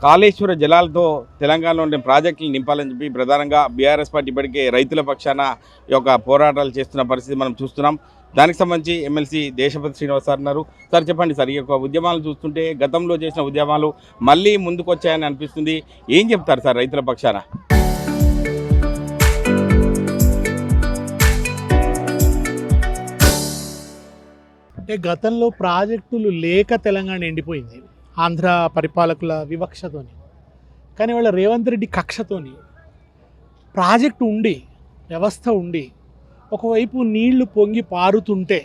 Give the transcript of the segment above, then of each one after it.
కాళేశ్వర జలాలతో తెలంగాణలో ఉండే ప్రాజెక్టులు నింపాలని చెప్పి ప్రధానంగా బీఆర్ఎస్ పార్టీ ఇప్పటికే రైతుల పక్షాన ఈ యొక్క పోరాటాలు చేస్తున్న పరిస్థితి మనం చూస్తున్నాం. దానికి సంబంధించి ఎమ్మెల్సీ దేశపతి శ్రీనివాస్ సార్ ఉన్నారు. సార్ చెప్పండి సార్, ఈ యొక్క ఉద్యమాలు చూస్తుంటే గతంలో చేసిన ఉద్యమాలు మళ్ళీ ముందుకు వచ్చాయని అనిపిస్తుంది. ఏం చెప్తారు సార్ రైతుల పక్షాన? అంటే గతంలో ప్రాజెక్టులు లేక తెలంగాణ ఎండిపోయింది ఆంధ్ర పరిపాలకుల వివక్షతోని. కానీ వాళ్ళ రేవంత్ రెడ్డి కక్షతోని ప్రాజెక్టు ఉండి వ్యవస్థ ఉండి ఒకవైపు నీళ్లు పొంగి పారుతుంటే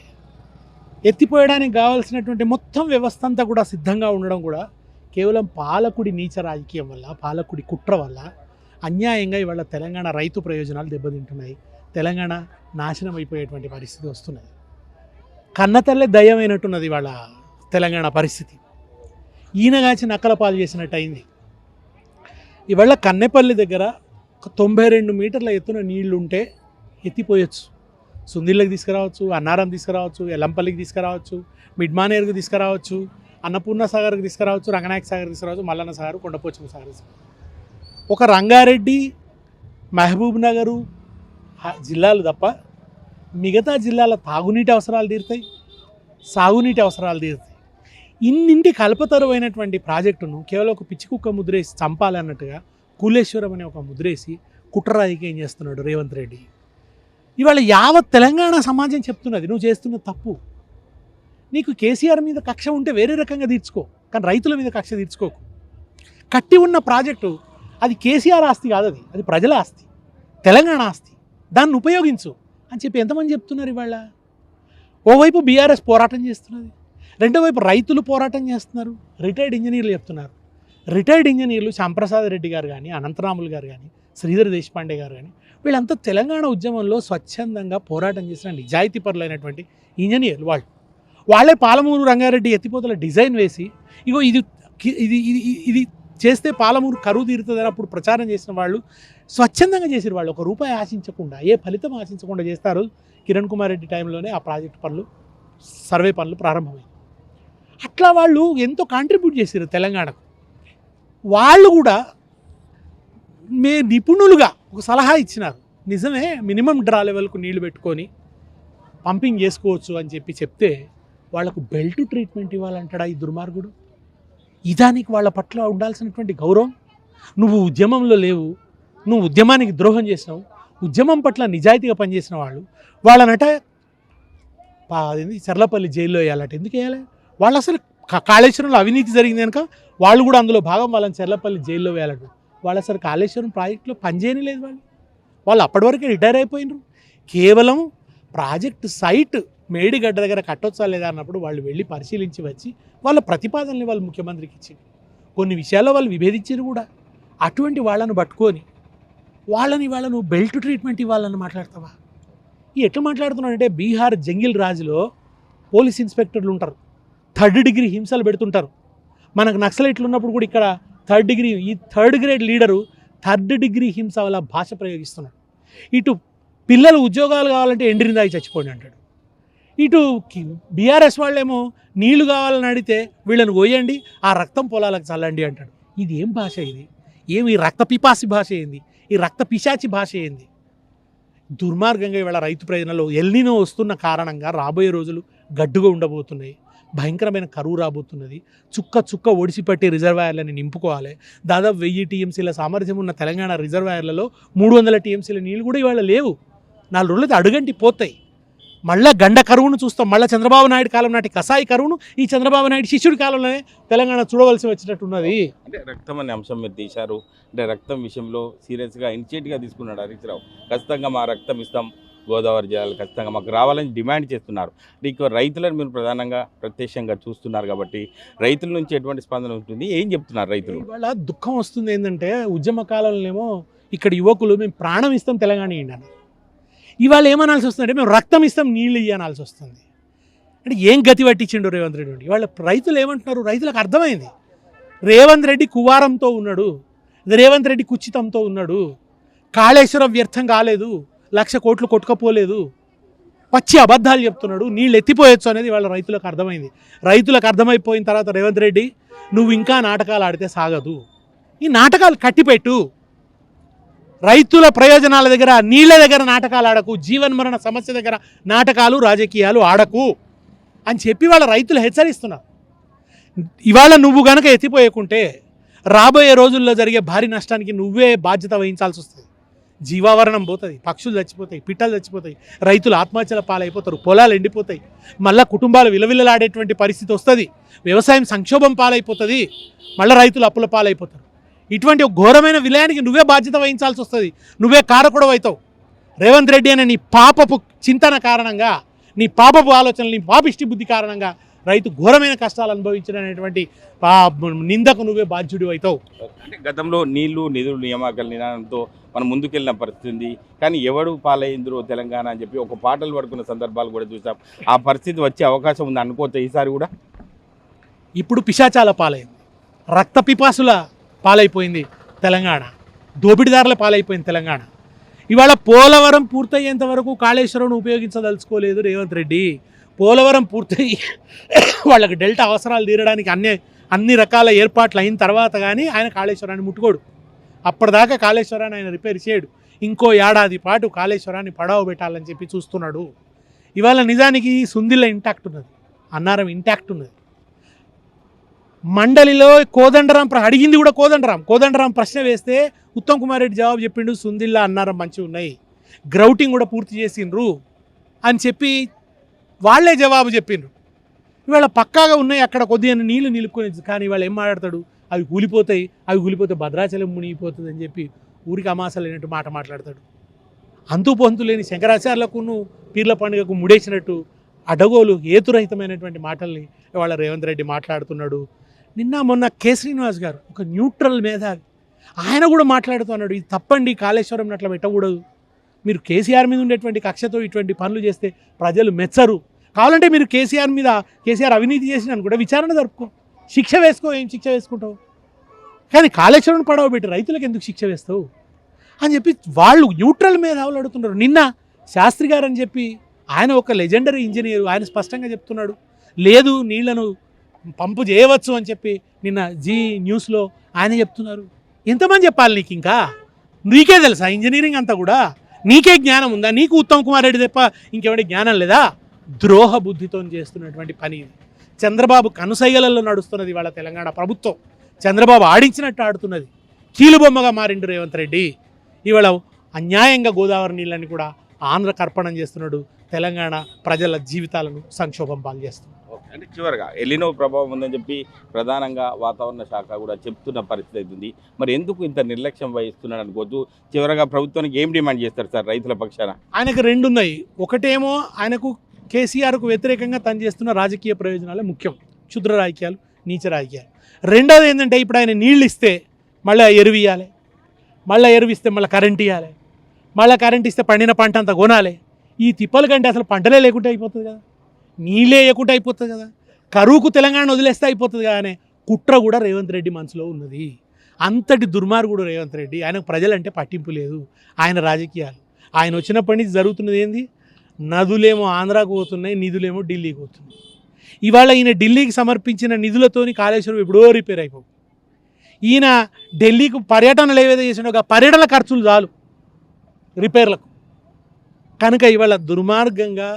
ఎత్తిపోయడానికి కావాల్సినటువంటి మొత్తం వ్యవస్థ అంతా కూడా సిద్ధంగా ఉండడం కూడా కేవలం పాలకుడి నీచ రాజకీయం వల్ల, పాలకుడి కుట్ర వల్ల అన్యాయంగా ఇవాళ తెలంగాణ రైతు ప్రయోజనాలు దెబ్బతింటున్నాయి. తెలంగాణ నాశనం అయిపోయేటువంటి పరిస్థితి వస్తున్నది. కన్నతల్లే దయ్యమైనట్టున్నది ఇవాళ తెలంగాణ పరిస్థితి. ఈయనగాచి నక్కల పాలు చేసినట్టు అయింది. ఇవాళ కన్నెపల్లి దగ్గర ఒక 92 మీటర్ల ఎత్తున నీళ్లుంటే ఎత్తిపోయొచ్చు. సుందిళ్ళకి తీసుకురావచ్చు, అన్నారం తీసుకురావచ్చు, ఎల్లంపల్లికి తీసుకురావచ్చు, మిడ్మానేరుకి తీసుకురావచ్చు, అన్నపూర్ణ సాగర్కి తీసుకురావచ్చు, రంగనాయక సాగర్ తీసుకురావచ్చు, మల్లన్న సాగర్, కొండపోచమ్మ సాగర్. ఒక రంగారెడ్డి, మహబూబ్ నగరు జిల్లాలు తప్ప మిగతా జిల్లాల తాగునీటి అవసరాలు తీరుతాయి, సాగునీటి అవసరాలు తీరుతాయి. ఇన్నింటి కల్పతరువైనటువంటి ప్రాజెక్టును కేవలం ఒక పిచ్చి కుక్క ముద్రేసి చంపాలన్నట్టుగా కూలేశ్వరం అనే ఒక ముద్రేసి కుట్రరాయికి ఏం చేస్తున్నాడు రేవంత్ రెడ్డి. ఇవాళ యావత్ తెలంగాణ సమాజం చెప్తున్నది నువ్వు చేస్తున్న తప్పు. నీకు కేసీఆర్ మీద కక్ష ఉంటే వేరే రకంగా తీర్చుకో, కానీ రైతుల మీద కక్ష తీర్చుకోకు. కట్టి ఉన్న ప్రాజెక్టు అది కేసీఆర్ ఆస్తి కాదు, అది ప్రజల ఆస్తి, తెలంగాణ ఆస్తి, దాన్ని ఉపయోగించు అని చెప్పి ఎంతమంది చెప్తున్నారు. ఇవాళ ఓవైపు బీఆర్ఎస్ పోరాటం చేస్తున్నది, రెండో వైపు రైతులు పోరాటం చేస్తున్నారు, రిటైర్డ్ ఇంజనీర్లు చెప్తున్నారు. రిటైర్డ్ ఇంజనీర్లు శ్యాంప్రసాద్ రెడ్డి గారు కానీ, అనంతరాములు గారు కానీ, శ్రీధర్ దేశపాండే గారు కానీ, వీళ్ళంతా తెలంగాణ ఉద్యమంలో స్వచ్ఛందంగా పోరాటం చేసిన నిజాయితీపరులైనటువంటి ఇంజనీర్లు. వాళ్ళే పాలమూరు రంగారెడ్డి ఎత్తిపోతల డిజైన్ వేసి ఇగో ఇది ఇది ఇది చేస్తే పాలమూరు కరువు తీరుతుందని అప్పుడు ప్రచారం చేసిన వాళ్ళు స్వచ్ఛందంగా చేసిన వాళ్ళు, ఒక రూపాయి ఆశించకుండా, ఏ ఫలితం ఆశించకుండా చేస్తారు. కిరణ్ కుమార్ రెడ్డి టైంలోనే ఆ ప్రాజెక్టు పనులు, సర్వే పనులు ప్రారంభమైంది. అట్లా వాళ్ళు ఎంతో కాంట్రిబ్యూట్ చేశారు తెలంగాణకు. వాళ్ళు కూడా నిపుణులుగా ఒక సలహా ఇచ్చినారు. నిజమే, మినిమం డ్రా లెవెల్కు నీళ్లు పెట్టుకొని పంపింగ్ చేసుకోవచ్చు అని చెప్పి చెప్తే వాళ్లకు బెల్ట్ ట్రీట్మెంట్ ఇవ్వాలంటాడా ఈ దుర్మార్గుడు? ఇదానికి వాళ్ళ పట్ల ఉండాల్సినటువంటి గౌరవం. నువ్వు ఉద్యమంలో లేవు, నువ్వు ఉద్యమానికి ద్రోహం చేసినావు, ఉద్యమం పట్ల నిజాయితీగా పనిచేసిన వాళ్ళనట చర్లపల్లి జైల్లో వేయాలట. ఎందుకు వేయాలి? వాళ్ళు అసలు కాళేశ్వరంలో అవినీతి జరిగింది కనుక వాళ్ళు కూడా అందులో భాగం, వాళ్ళని చర్లపల్లి జైల్లో వేయాలట. వాళ్ళు అసలు కాళేశ్వరం ప్రాజెక్టులో పనిచేయని లేదు. వాళ్ళు అప్పటి వరకే రిటైర్ అయిపోయినారు. కేవలం ప్రాజెక్టు సైట్ మేడిగడ్డ దగ్గర కట్టొచ్చా లేదా అన్నప్పుడు వాళ్ళు వెళ్ళి పరిశీలించి వచ్చి వాళ్ళ ప్రతిపాదనని వాళ్ళు ముఖ్యమంత్రికి ఇచ్చింది. కొన్ని విషయాల్లో వాళ్ళు విభేదించారు కూడా. అటువంటి వాళ్ళను పట్టుకొని వాళ్ళను బెల్ట్ ట్రీట్మెంట్ ఇవ్వాలని మాట్లాడతావా? ఎట్లా మాట్లాడుతున్నాడు అంటే, బీహార్ జంగిల్ రాజులో పోలీస్ ఇన్స్పెక్టర్లు ఉంటారు, 3rd డిగ్రీ హింసలు పెడుతుంటారు. మనకు నక్సలైట్లు ఉన్నప్పుడు కూడా ఇక్కడ 3rd డిగ్రీ, ఈ 3rd grade leader 3rd degree హింస వల్ల భాష ప్రయోగిస్తున్నాడు. ఇటు పిల్లలు ఉద్యోగాలు కావాలంటే ఎండిన దాగి చచ్చిపోండి అంటాడు. ఇటు బీఆర్ఎస్ వాళ్ళేమో నీళ్లు కావాలని అడిగితే వీళ్ళని పోయండి, ఆ రక్తం పొలాలకు చల్లండి అంటాడు. ఇది ఏం భాష? ఇది ఏమి రక్త పిపాసి భాష ఏంది? ఈ రక్త పిశాచి భాష ఏంది? దుర్మార్గంగా ఇవాళ రైతు ప్రయోజనాలు ఎల్నినో వస్తున్న కారణంగా రాబోయే రోజులు గడ్డుగా ఉండబోతున్నాయి. భయంకరమైన కరువు రాబోతున్నది. చుక్క చుక్క ఒడిసిపట్టి రిజర్వాయర్లని నింపుకోవాలి. దాదాపు 1000 టీఎంసీల సామర్థ్యం ఉన్న తెలంగాణ రిజర్వాయర్లలో 300 టీఎంసీల నీళ్ళు కూడా ఇవాళ లేవు. 4 రోజులైతే అడుగంటి పోతాయి. మళ్ళీ గండ కరువును చూస్తాం. మళ్ళీ చంద్రబాబు నాయుడు కాలం నాటి కసాయి కరువును ఈ చంద్రబాబు నాయుడు శిష్యుడి కాలంలోనే తెలంగాణ చూడవలసి వచ్చినట్టున్నది. అంటే రక్తం అనే అంశం మీరు తీశారు. అంటే రక్తం విషయంలో సీరియస్గా ఇనిషియేటివ్గా తీసుకున్నాడు హరీష్ రావు. ఖచ్చితంగా మా రక్తం ఇస్తాం, గోదావరి జిల్లాలు ఖచ్చితంగా మాకు రావాలని డిమాండ్ చేస్తున్నారు. ఇక రైతులను మీరు ప్రధానంగా ప్రత్యక్షంగా చూస్తున్నారు కాబట్టి రైతుల నుంచి ఎటువంటి స్పందన ఉంటుంది? ఏం చెప్తున్నారు రైతులు? ఇవాళ దుఃఖం వస్తుంది ఏంటంటే, ఉద్యమ కాలంలోనేమో ఇక్కడ యువకులు మేము ప్రాణం ఇస్తాం తెలంగాణ ఇవ్వండి, ఇవాళ ఏమనాల్సి వస్తుందంటే మేము రక్తం ఇస్తాం నీళ్ళు ఇవ్వనాల్సి వస్తుంది. అంటే ఏం గతి పట్టించిండు రేవంత్ రెడ్డి? ఇవాళ రైతులు ఏమంటున్నారు? రైతులకు అర్థమైంది రేవంత్ రెడ్డి కువారంతో ఉన్నాడు, రేవంత్ రెడ్డి కుచితంతో ఉన్నాడు, కాళేశ్వరం వ్యర్థం కాలేదు, 1,00,000 కోట్లు కొట్టుకపోలేదు, పచ్చి అబద్ధాలు చెప్తున్నాడు, నీళ్ళు ఎత్తిపోయొచ్చు అనేది వాళ్ళ రైతులకు అర్థమైంది. రైతులకు అర్థమైపోయిన తర్వాత రేవంత్ రెడ్డి నువ్వు ఇంకా నాటకాలు ఆడితే సాగదు, ఈ నాటకాలు కట్టిపెట్టు, రైతుల ప్రయోజనాల దగ్గర నీళ్ళ దగ్గర నాటకాలు ఆడకు, జీవన్మరణ సమస్య దగ్గర నాటకాలు రాజకీయాలు ఆడకు అని చెప్పి వాళ్ళ రైతులు హెచ్చరిస్తున్నారు. ఇవాళ నువ్వు గనక ఎత్తిపోయకుంటే రాబోయే రోజుల్లో జరిగే భారీ నష్టానికి నువ్వే బాధ్యత వహించాల్సి వస్తుంది. జీవావరణం పోతుంది, పక్షులు చచ్చిపోతాయి, పిట్టలు చచ్చిపోతాయి, రైతులు ఆత్మహత్యల పాలైపోతారు, పొలాలు ఎండిపోతాయి, మళ్ళీ కుటుంబాలు విలవిలలాడేటువంటి పరిస్థితి వస్తుంది, వ్యవసాయం సంక్షోభం పాలైపోతుంది, మళ్ళీ రైతులు అప్పుల పాలైపోతారు. ఇటువంటి ఒక ఘోరమైన విలయానికి నువ్వే బాధ్యత వహించాల్సి వస్తుంది, నువ్వే కారకుడవు అవుతావు. రేవంత్ రెడ్డి అనే నీ పాపపు చింతన కారణంగా, నీ పాపపు ఆలోచనలు, నీ పాపిష్టి బుద్ధి కారణంగా రైతు ఘోరమైన కష్టాలు అనుభవించడనేటువంటి నిందకు నువ్వే బాధ్యుడు అవుతావు. అంటే గతంలో నీళ్లు నిధులు నియామకాల నినాదంతో మనం ముందుకెళ్ళిన పరిస్థితి ఉంది. కానీ ఎవడు పాలైందిరో తెలంగాణ అని చెప్పి ఒక పాటలు పడుకున్న సందర్భాలు కూడా చూసాం. ఆ పరిస్థితి వచ్చే అవకాశం ఉంది అనుకోవచ్చు ఈసారి కూడా. ఇప్పుడు పిశాచాల పాలైంది, రక్త పిపాసుల పాలైపోయింది తెలంగాణ, దోపిడీదారుల పాలైపోయింది తెలంగాణ. ఇవాళ పోలవరం పూర్తయ్యేంత వరకు కాళేశ్వరం ఉపయోగించదలుచుకోలేదు రేవంత్ రెడ్డి. పోలవరం పూర్తయి వాళ్ళకి డెల్టా అవసరాలు తీరడానికి అన్ని రకాల ఏర్పాట్లు అయిన తర్వాత కానీ ఆయన కాళేశ్వరాన్ని ముట్టుకోడు. అప్పటిదాకా కాళేశ్వరాన్ని ఆయన రిపేర్ చేయడు. ఇంకో ఏడాది పాటు కాళేశ్వరాన్ని పడవ పెట్టాలని చెప్పి చూస్తున్నాడు. ఇవాళ నిజానికి సుందిల్ల ఇంటాక్ట్ ఉన్నది, అన్నారం ఇంటాక్ట్ ఉన్నది. మండలిలో కోదండరాం అడిగింది కూడా కోదండరాం ప్రశ్న వేస్తే ఉత్తమ్ కుమార్ రెడ్డి జవాబు చెప్పిండు, సుందిల్ల అన్నారం మంచిగా ఉన్నాయి, గ్రౌటింగ్ కూడా పూర్తి చేసిండ్రు అని చెప్పి వాళ్ళే జవాబు చెప్పిండ్రు. ఇవాళ పక్కాగా ఉన్నాయి అక్కడ కొద్దిగా నీళ్లు నిలుపుకొని, కానీ ఇవాళ ఏం మాట్లాడతాడు, అవి కూలిపోతే భద్రాచలం మునిగిపోతుంది అని చెప్పి ఊరికి అమాస లేనట్టు మాట మాట్లాడతాడు. అంతు పొంతు లేని శంకరాచార్యులకు పీర్ల పండుగకు ముడేసినట్టు అడగోలు హేతురహితమైనటువంటి మాటల్ని ఇవాళ రేవంత్ రెడ్డి మాట్లాడుతున్నాడు. నిన్న మొన్న కె శ్రీనివాస్ గారు ఒక న్యూట్రల్ మేధావి, ఆయన కూడా మాట్లాడుతున్నాడు, ఇది తప్పండి, కాళేశ్వరం అట్లా పెట్టకూడదు, మీరు కేసీఆర్ మీద ఉండేటువంటి కక్షతో ఇటువంటి పనులు చేస్తే ప్రజలు మెచ్చరు, కావాలంటే మీరు కేసీఆర్ అవినీతి చేసినాను కూడా విచారణ జరుపుకో, శిక్ష వేసుకో, ఏం శిక్ష వేసుకుంటావు, కానీ కాళేశ్వరం పడవ పెట్టి రైతులకు ఎందుకు శిక్ష వేస్తావు అని చెప్పి వాళ్ళు న్యూట్రల్ మేధావులు అడుగుతున్నారు. నిన్న శాస్త్రి గారు అని చెప్పి ఆయన ఒక లెజెండరీ ఇంజనీరు, ఆయన స్పష్టంగా చెప్తున్నాడు, లేదు నీళ్లను పంపు చేయవచ్చు అని చెప్పి నిన్న జీ న్యూస్లో ఆయన చెప్తున్నారు. ఎంతమంది చెప్పాలి నీకు, ఇంకా నీకే తెలుసా ఇంజనీరింగ్ అంతా కూడా, నీకే జ్ఞానం ఉందా, నీకు ఉత్తమ్ కుమార్ రెడ్డి తప్ప ఇంకెవడి జ్ఞానం లేదా? ద్రోహ బుద్ధితో చేస్తున్నటువంటి పని ఇది. చంద్రబాబు కనుసైగలలో నడుస్తున్నది వాళ్ళ తెలంగాణ ప్రభుత్వం, చంద్రబాబు ఆడించినట్టు ఆడుతున్నది, కీలుబొమ్మగా మారిండు రేవంత్ రెడ్డి. ఇవాళ అన్యాయంగా గోదావరి నీళ్ళని కూడా ఆంధ్ర కర్పణం చేస్తున్నాడు, తెలంగాణ ప్రజల జీవితాలను సంక్షోభం పాలు చేస్తున్నాడు. అంటే చివరిగా ఎలినో ప్రభావం ఉందని చెప్పి ప్రధానంగా వాతావరణ శాఖ కూడా చెప్తున్న పరిస్థితి అవుతుంది. మరి ఎందుకు ఇంత నిర్లక్ష్యం వహిస్తున్నాడు అనుకోవద్దు. చివరగా ప్రభుత్వానికి ఏం డిమాండ్ చేస్తారు సార్ రైతుల పక్షాన? ఆయనకు రెండు ఉన్నాయి. ఒకటేమో ఆయనకు కేసీఆర్కు వ్యతిరేకంగా తను చేస్తున్న రాజకీయ ప్రయోజనాలే ముఖ్యం, క్షుద్ర రాజకీయాలు, నీచ రాజకీయాలు. రెండోది ఏంటంటే ఇప్పుడు ఆయన నీళ్ళు ఇస్తే మళ్ళీ ఎరువు ఇవ్వాలి, మళ్ళీ ఎరువు ఇస్తే మళ్ళీ కరెంట్ ఇవ్వాలి, మళ్ళీ కరెంట్ ఇస్తే పండిన పంట అంతా కొనాలి. ఈ తిప్పల కంటే అసలు పంటలే లేకుండా అయిపోతుంది కదా, నీళ్ళే వేయకుండా అయిపోతుంది కదా, కరువుకు తెలంగాణ వదిలేస్తే అయిపోతుంది కదా అనే కుట్ర కూడా రేవంత్ రెడ్డి మనసులో ఉన్నది. అంతటి దుర్మార్గుడు రేవంత్ రెడ్డి. ఆయనకు ప్రజలంటే పట్టింపు లేదు, ఆయన రాజకీయాలు. ఆయన వచ్చినప్పటి నుంచి జరుగుతున్నది ఏంది, నదులేమో ఆంధ్రాకు పోతున్నాయి, నిధులేమో ఢిల్లీకి పోతున్నాయి. ఇవాళ ఈయన ఢిల్లీకి సమర్పించిన నిధులతోని కాళేశ్వరం ఎప్పుడో రిపేర్ అయిపోవు. ఈయన ఢిల్లీకి పర్యటనలు ఏవైతే చేసినా ఒక పర్యటన ఖర్చులు చాలు రిపేర్లకు. కనుక ఇవాళ దుర్మార్గంగా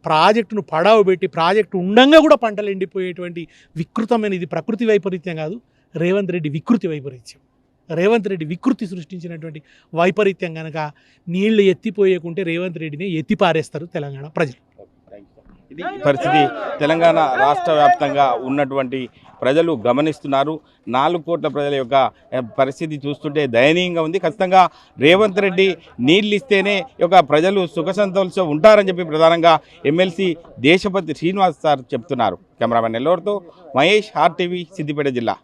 ప్రాజెక్టును పడావు పెట్టి, ప్రాజెక్టు ఉండంగా కూడా పంటలు ఎండిపోయేటువంటి వికృతమైన, ఇది ప్రకృతి వైపరీత్యం కాదు, రేవంత్ రెడ్డి వికృతి వైపరీత్యం. రేవంత్ రెడ్డి వికృతి సృష్టించినటువంటి వైపరీత్యం కనుక నీళ్లు ఎత్తిపోయకుంటే రేవంత్ రెడ్డిని ఎత్తిపారేస్తారు తెలంగాణ ప్రజలు. ఇది పరిస్థితి తెలంగాణ రాష్ట్ర వ్యాప్తంగా ఉన్నటువంటి ప్రజలు గమనిస్తున్నారు. 4 కోట్ల ప్రజల యొక్క పరిస్థితి చూస్తుంటే దయనీయంగా ఉంది. ఖచ్చితంగా రేవంత్ రెడ్డి నీళ్ళు ఇస్తేనే యొక్క ప్రజలు సుఖ సంతోషంతో ఉంటారని చెప్పి ప్రధానంగా ఎమ్మెల్సీ దేశపతి శ్రీనివాస్ సార్ చెప్తున్నారు. కెమెరామెన్ నెల్లూరుతో మహేష్, RTV, సిద్దిపేట జిల్లా.